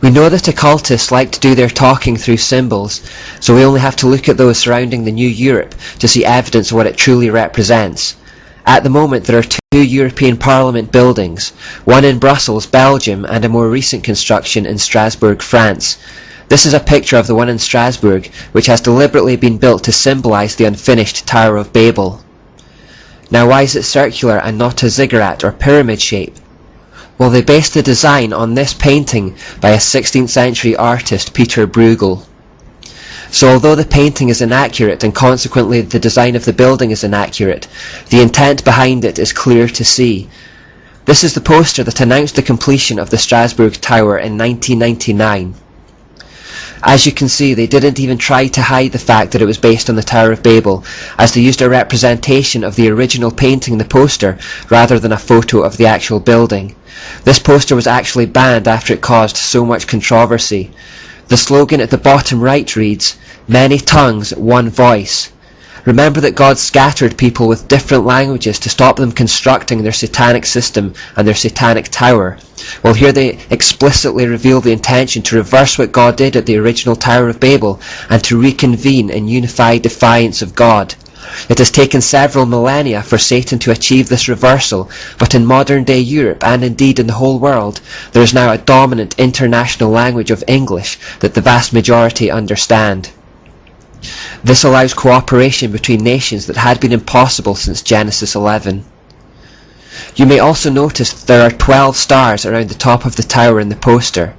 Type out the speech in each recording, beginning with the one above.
We know that occultists like to do their talking through symbols, so we only have to look at those surrounding the new Europe to see evidence of what it truly represents. At the moment there are two European Parliament buildings, one in Brussels, Belgium, and a more recent construction in Strasbourg, France. This is a picture of the one in Strasbourg, which has deliberately been built to symbolise the unfinished Tower of Babel. Now why is it circular and not a ziggurat or pyramid shape? Well, they based the design on this painting by a 16th century artist, Peter Bruegel. So although the painting is inaccurate and consequently the design of the building is inaccurate, the intent behind it is clear to see. This is the poster that announced the completion of the Strasbourg Tower in 1999. As you can see, they didn't even try to hide the fact that it was based on the Tower of Babel, as they used a representation of the original painting in the poster rather than a photo of the actual building. This poster was actually banned after it caused so much controversy. The slogan at the bottom right reads, "Many tongues, one voice." Remember that God scattered people with different languages to stop them constructing their satanic system and their satanic tower. Well, here they explicitly reveal the intention to reverse what God did at the original Tower of Babel and to reconvene in unified defiance of God. It has taken several millennia for Satan to achieve this reversal, but in modern day Europe, and indeed in the whole world, there is now a dominant international language of English that the vast majority understand. This allows cooperation between nations that had been impossible since Genesis 11. You may also notice that there are 12 stars around the top of the tower in the poster.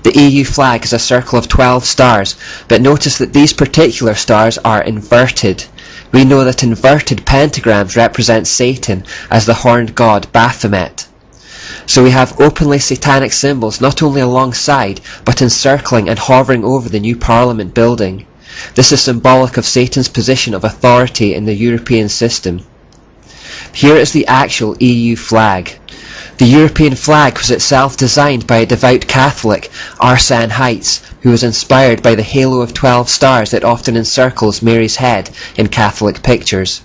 The EU flag is a circle of 12 stars, but notice that these particular stars are inverted. We know that inverted pentagrams represent Satan as the horned god Baphomet. So we have openly satanic symbols not only alongside, but encircling and hovering over the new Parliament building. This is symbolic of Satan's position of authority in the European system. Here is the actual EU flag. The European flag was itself designed by a devout Catholic, Arsène Heitz, who was inspired by the halo of 12 stars that often encircles Mary's head in Catholic pictures.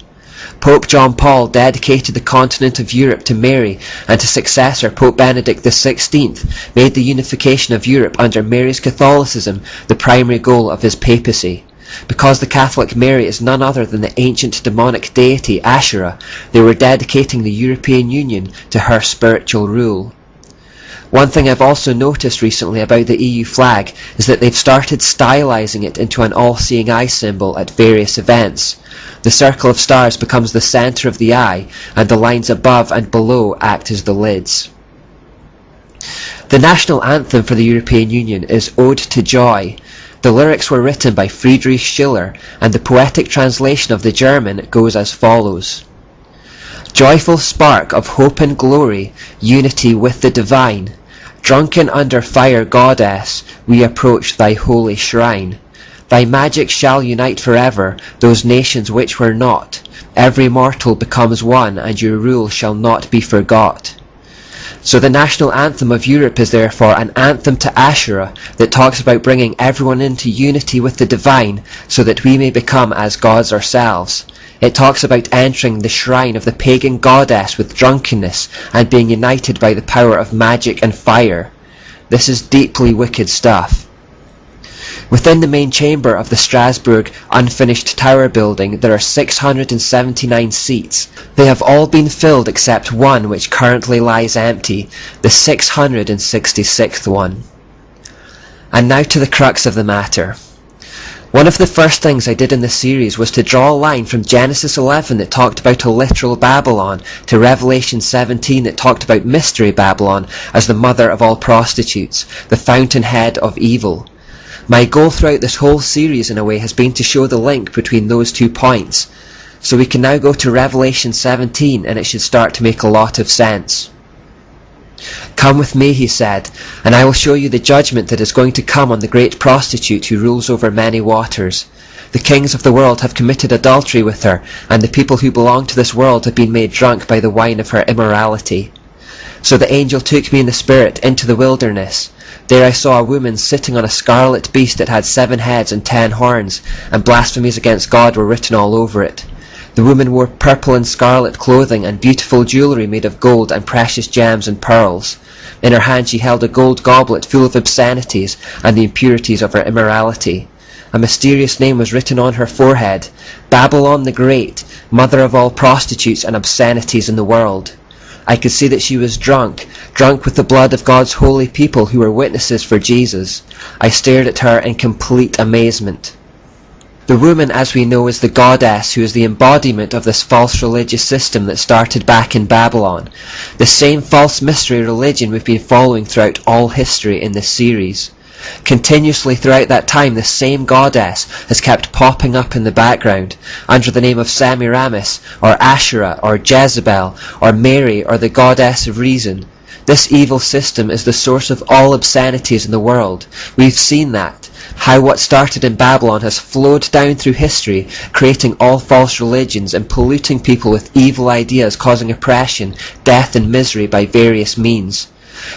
Pope John Paul dedicated the continent of Europe to Mary, and his successor Pope Benedict XVI made the unification of Europe under Mary's Catholicism the primary goal of his papacy. Because the Catholic Mary is none other than the ancient demonic deity Asherah, they were dedicating the European Union to her spiritual rule. One thing I've also noticed recently about the EU flag is that they've started stylizing it into an all-seeing eye symbol at various events. The circle of stars becomes the centre of the eye, and the lines above and below act as the lids. The national anthem for the European Union is Ode to Joy. The lyrics were written by Friedrich Schiller, and the poetic translation of the German goes as follows. Joyful spark of hope and glory, unity with the divine, drunken under fire goddess, we approach thy holy shrine. Thy magic shall unite forever those nations which were not. Every mortal becomes one, and your rule shall not be forgot. So the national anthem of Europe is therefore an anthem to Asherah that talks about bringing everyone into unity with the divine so that we may become as gods ourselves. It talks about entering the shrine of the pagan goddess with drunkenness and being united by the power of magic and fire. This is deeply wicked stuff. Within the main chamber of the Strasbourg unfinished tower building there are 679 seats. They have all been filled except one which currently lies empty, the 666th one. And now to the crux of the matter. One of the first things I did in this series was to draw a line from Genesis 11 that talked about a literal Babylon to Revelation 17 that talked about Mystery Babylon as the mother of all prostitutes, the fountainhead of evil. My goal throughout this whole series in a way has been to show the link between those 2 points. So we can now go to Revelation 17 and it should start to make a lot of sense. Come with me, he said, and I will show you the judgment that is going to come on the great prostitute who rules over many waters. The kings of the world have committed adultery with her, and the people who belong to this world have been made drunk by the wine of her immorality. So the angel took me in the spirit into the wilderness. There I saw a woman sitting on a scarlet beast that had 7 heads and 10 horns, and blasphemies against God were written all over it. The woman wore purple and scarlet clothing and beautiful jewellery made of gold and precious gems and pearls. In her hand she held a gold goblet full of obscenities and the impurities of her immorality. A mysterious name was written on her forehead, Babylon the Great, mother of all prostitutes and obscenities in the world. I could see that she was drunk with the blood of God's holy people who were witnesses for Jesus. I stared at her in complete amazement. The woman, as we know, is the goddess who is the embodiment of this false religious system that started back in Babylon. The same false mystery religion we've been following throughout all history in this series. Continuously throughout that time, the same goddess has kept popping up in the background under the name of Semiramis, or Asherah, or Jezebel, or Mary, or the goddess of reason. This evil system is the source of all obscenities in the world. We've seen that. How what started in Babylon has flowed down through history, creating all false religions and polluting people with evil ideas, causing oppression, death and misery by various means.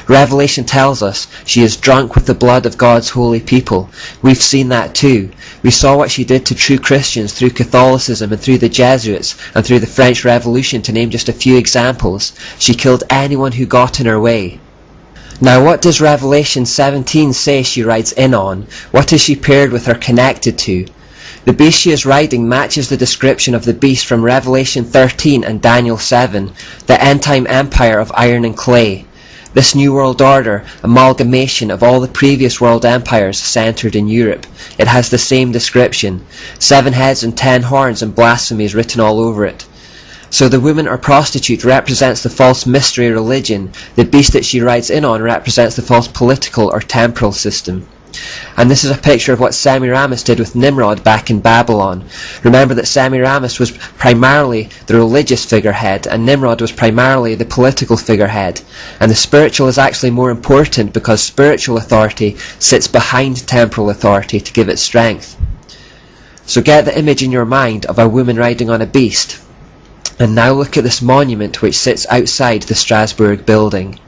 Revelation tells us she is drunk with the blood of God's holy people. We've seen that too. We saw what she did to true Christians through Catholicism and through the Jesuits and through the French Revolution, to name just a few examples. She killed anyone who got in her way. Now what does Revelation 17 say she rides in on? What is she paired with or connected to? The beast she is riding matches the description of the beast from Revelation 13 and Daniel 7, the end-time empire of iron and clay. This New World Order, amalgamation of all the previous world empires centered in Europe. It has the same description. 7 heads and 10 horns and blasphemies written all over it. So the woman or prostitute represents the false mystery religion. The beast that she rides in on represents the false political or temporal system. And this is a picture of what Semiramis did with Nimrod back in Babylon. Remember that Semiramis was primarily the religious figurehead and Nimrod was primarily the political figurehead. And the spiritual is actually more important because spiritual authority sits behind temporal authority to give it strength. So get the image in your mind of a woman riding on a beast. And now look at this monument which sits outside the Strasbourg building.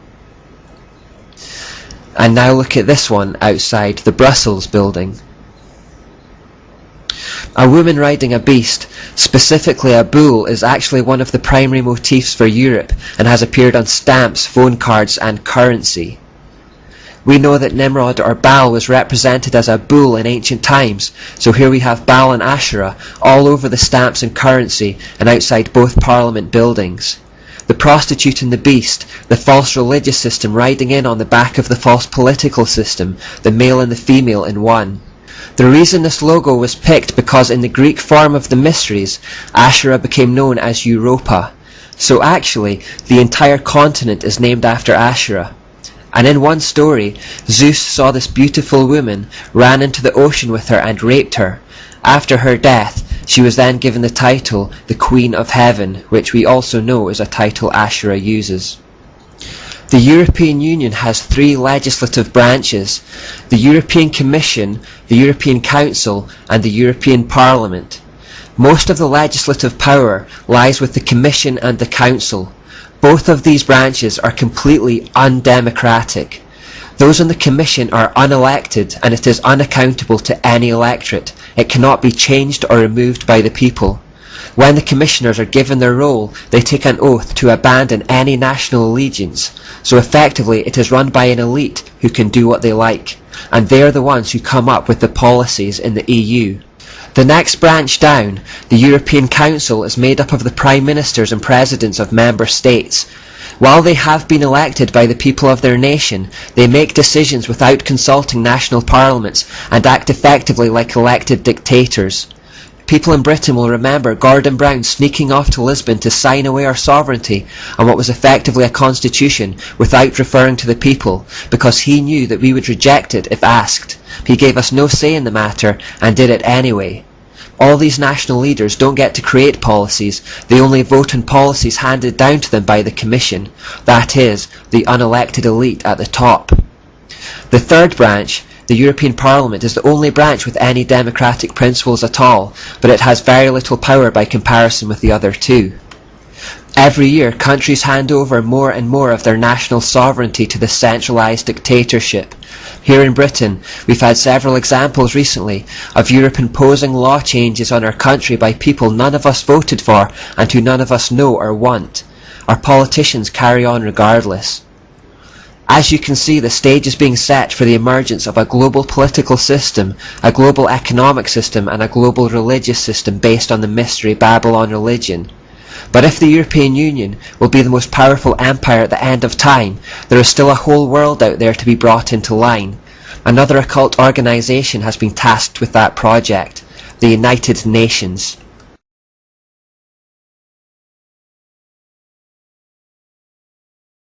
And now look at this one outside the Brussels building. A woman riding a beast, specifically a bull, is actually one of the primary motifs for Europe and has appeared on stamps, phone cards and currency. We know that Nimrod or Baal was represented as a bull in ancient times, so here we have Baal and Asherah all over the stamps and currency and outside both parliament buildings. The prostitute and the beast, the false religious system riding in on the back of the false political system, the male and the female in one. The reason this logo was picked because in the Greek form of the mysteries, Asherah became known as Europa. So actually, the entire continent is named after Asherah. And in one story, Zeus saw this beautiful woman, ran into the ocean with her and raped her. After her death, she was then given the title, the Queen of Heaven, which we also know is a title Asherah uses. The European Union has 3 legislative branches: the European Commission, the European Council, and the European Parliament. Most of the legislative power lies with the Commission and the Council. Both of these branches are completely undemocratic. Those on the Commission are unelected and it is unaccountable to any electorate. It cannot be changed or removed by the people. When the Commissioners are given their role, they take an oath to abandon any national allegiance. So effectively it is run by an elite who can do what they like. And they are the ones who come up with the policies in the EU. The next branch down, the European Council, is made up of the Prime Ministers and Presidents of Member States. While they have been elected by the people of their nation, they make decisions without consulting national parliaments and act effectively like elected dictators. People in Britain will remember Gordon Brown sneaking off to Lisbon to sign away our sovereignty on what was effectively a constitution without referring to the people, because he knew that we would reject it if asked. He gave us no say in the matter and did it anyway. All these national leaders don't get to create policies, they only vote on policies handed down to them by the Commission, that is, the unelected elite at the top. The third branch, the European Parliament, is the only branch with any democratic principles at all, but it has very little power by comparison with the other 2. Every year, countries hand over more and more of their national sovereignty to the centralised dictatorship. Here in Britain, we've had several examples recently of Europe imposing law changes on our country by people none of us voted for and who none of us know or want. Our politicians carry on regardless. As you can see, the stage is being set for the emergence of a global political system, a global economic system, and a global religious system based on the mystery Babylon religion. But if the European Union will be the most powerful empire at the end of time, there is still a whole world out there to be brought into line. Another occult organisation has been tasked with that project, the United Nations.